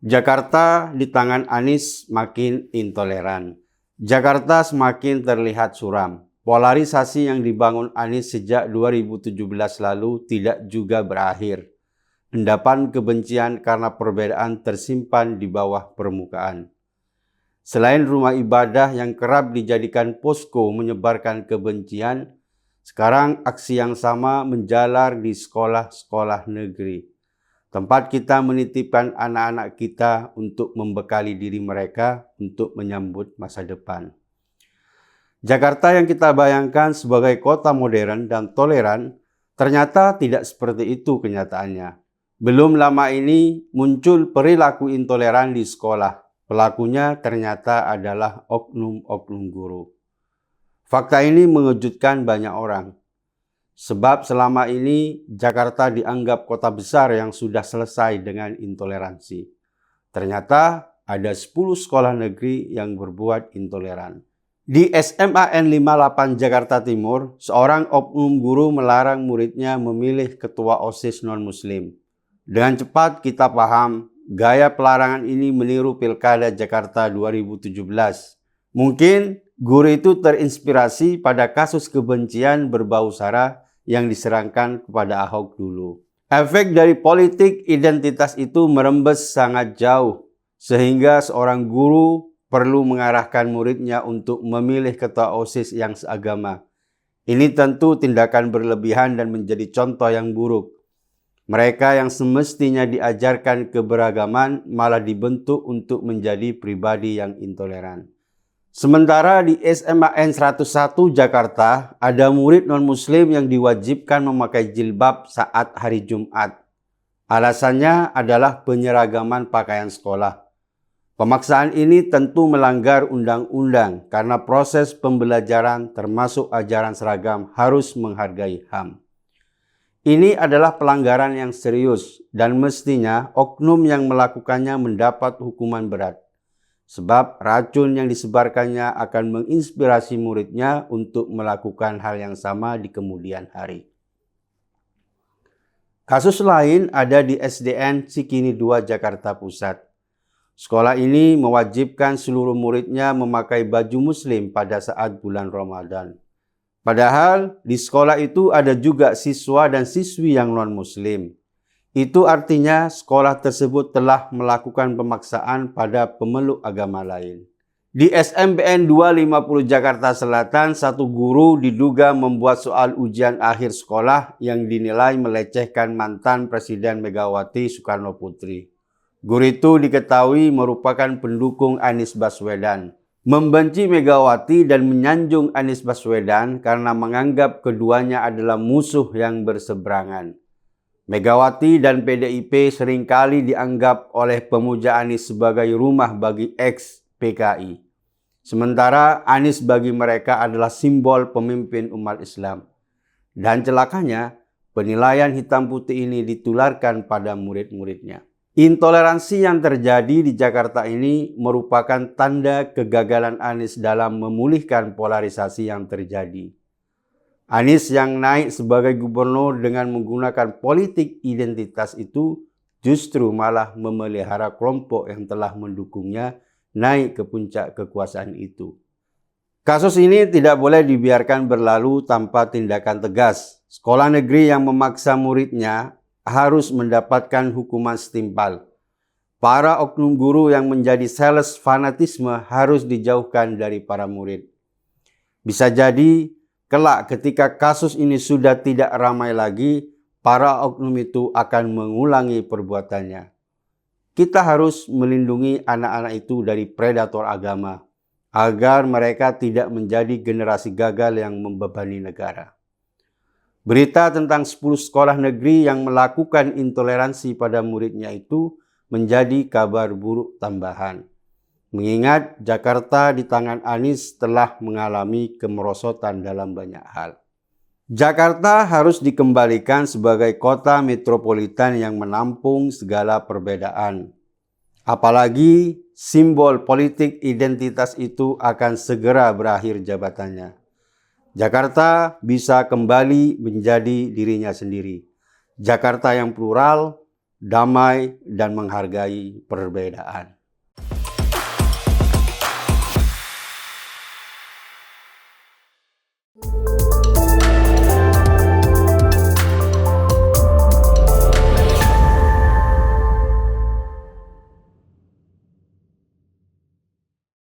Jakarta di tangan Anies makin intoleran. Jakarta semakin terlihat suram. Polarisasi yang dibangun Anies sejak 2017 lalu tidak juga berakhir. Endapan kebencian karena perbedaan tersimpan di bawah permukaan. Selain rumah ibadah yang kerap dijadikan posko menyebarkan kebencian, sekarang aksi yang sama menjalar di sekolah-sekolah negeri. Tempat kita menitipkan anak-anak kita untuk membekali diri mereka untuk menyambut masa depan. Jakarta yang kita bayangkan sebagai kota modern dan toleran, ternyata tidak seperti itu kenyataannya. Belum lama ini muncul perilaku intoleran di sekolah. Pelakunya ternyata adalah oknum-oknum guru. Fakta ini mengejutkan banyak orang. Sebab selama ini Jakarta dianggap kota besar yang sudah selesai dengan intoleransi. Ternyata ada 10 sekolah negeri yang berbuat intoleran. Di SMAN 58 Jakarta Timur, seorang oknum guru melarang muridnya memilih ketua OSIS non-muslim. Dengan cepat kita paham, gaya pelarangan ini meniru Pilkada Jakarta 2017. Mungkin guru itu terinspirasi pada kasus kebencian berbau sara yang diserangkan kepada Ahok dulu. Efek dari politik identitas itu merembes sangat jauh, sehingga seorang guru perlu mengarahkan muridnya untuk memilih ketua OSIS yang seagama. Ini tentu tindakan berlebihan dan menjadi contoh yang buruk. Mereka yang semestinya diajarkan keberagaman malah dibentuk untuk menjadi pribadi yang intoleran. Sementara di SMAN 101 Jakarta, ada murid non-muslim yang diwajibkan memakai jilbab saat hari Jumat. Alasannya adalah penyeragaman pakaian sekolah. Pemaksaan ini tentu melanggar undang-undang karena proses pembelajaran termasuk ajaran seragam harus menghargai HAM. Ini adalah pelanggaran yang serius dan mestinya oknum yang melakukannya mendapat hukuman berat. Sebab racun yang disebarkannya akan menginspirasi muridnya untuk melakukan hal yang sama di kemudian hari. Kasus lain ada di SDN Cikini 2 Jakarta Pusat. Sekolah ini mewajibkan seluruh muridnya memakai baju muslim pada saat bulan Ramadan. Padahal di sekolah itu ada juga siswa dan siswi yang non-muslim. Itu artinya sekolah tersebut telah melakukan pemaksaan pada pemeluk agama lain. Di SMPN 250 Jakarta Selatan, satu guru diduga membuat soal ujian akhir sekolah yang dinilai melecehkan mantan Presiden Megawati Soekarno Putri. Guru itu diketahui merupakan pendukung Anies Baswedan. Membenci Megawati dan menyanjung Anies Baswedan karena menganggap keduanya adalah musuh yang berseberangan. Megawati dan PDIP seringkali dianggap oleh pemuja Anies sebagai rumah bagi ex-PKI. Sementara Anies bagi mereka adalah simbol pemimpin umat Islam. Dan celakanya, penilaian hitam putih ini ditularkan pada murid-muridnya. Intoleransi yang terjadi di Jakarta ini merupakan tanda kegagalan Anies dalam memulihkan polarisasi yang terjadi. Anies yang naik sebagai gubernur dengan menggunakan politik identitas itu justru malah memelihara kelompok yang telah mendukungnya naik ke puncak kekuasaan itu. Kasus ini tidak boleh dibiarkan berlalu tanpa tindakan tegas. Sekolah negeri yang memaksa muridnya harus mendapatkan hukuman setimpal. Para oknum guru yang menjadi sales fanatisme harus dijauhkan dari para murid. Bisa jadi kelak ketika kasus ini sudah tidak ramai lagi, para oknum itu akan mengulangi perbuatannya. Kita harus melindungi anak-anak itu dari predator agama, agar mereka tidak menjadi generasi gagal yang membebani negara. Berita tentang 10 sekolah negeri yang melakukan intoleransi pada muridnya itu menjadi kabar buruk tambahan. Mengingat Jakarta di tangan Anies telah mengalami kemerosotan dalam banyak hal. Jakarta harus dikembalikan sebagai kota metropolitan yang menampung segala perbedaan. Apalagi simbol politik identitas itu akan segera berakhir jabatannya. Jakarta bisa kembali menjadi dirinya sendiri. Jakarta yang plural, damai, dan menghargai perbedaan.